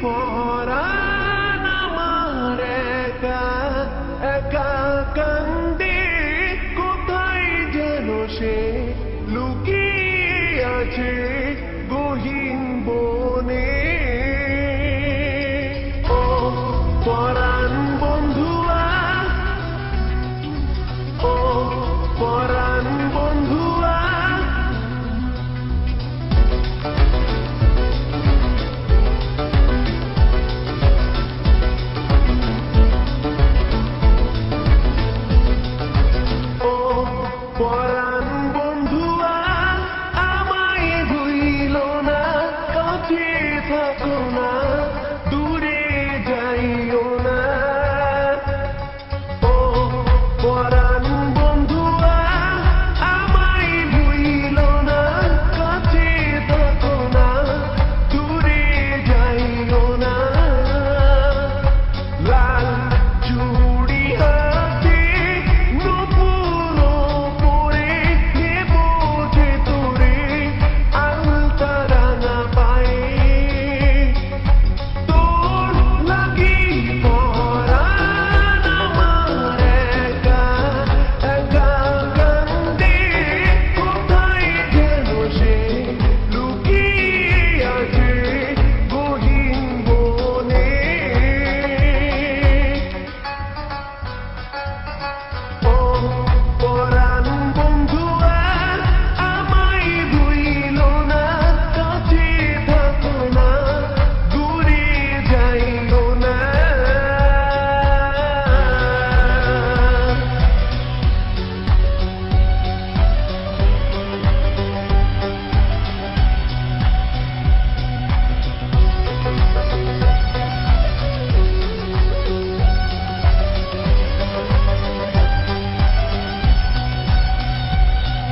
পরাণ আমার একা একা কান্দে, কোথায় যেন সে লুকিয়ে আছে গহীন বনে। ও পরাণ বন্ধুয়া, ও পরাণ বন্ধুয়া, পরাণ বন্ধুয়া, আমায় ভুইলো না, কাছে থাকো না, দূরে যাইও না। ও পরাণ বন্ধুয়া, আমায় ভুইলো না, কাছে থাকো না, দূরে যাইও না। লাল চুড়ি হাতে নূপুর পরে নেব যে তোরে আলতা রাঙা পায়ে, তোর লাগি পরাণ আমার একা একা কান্দে, কোথায় যেন সে লুকিয়ে আছে গহীন বনে। ও পরাণ বন্ধুয়া, আমায় ভুইলো না, কাছে থাকো না, দূরে যাইও না।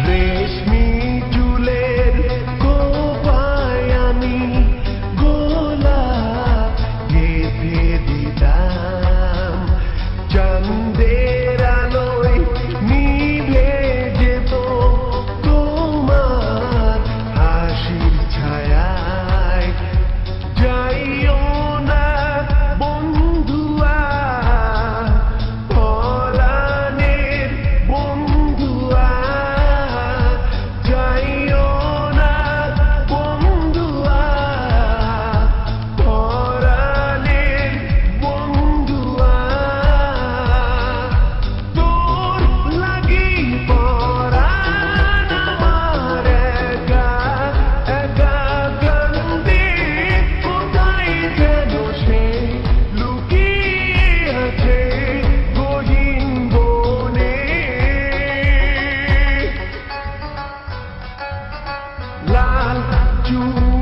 রেশমি চুলের খোঁপায় আমি গোলাপ গেঁথে দিতাম, চাঁদের আলোয় নিভে যেত তোমার হাসির ছায়ায়। যাইও না বন্ধুয়া, পরাণের বন্ধুয়া, যাইও না বন্ধুয়া, পরাণের বন্ধুয়া। তোর লাগি পরাণ আমার একা একা কান্দে, কোথায় যেন সে লুকিয়ে আছে গহীন বনে। লাল চুল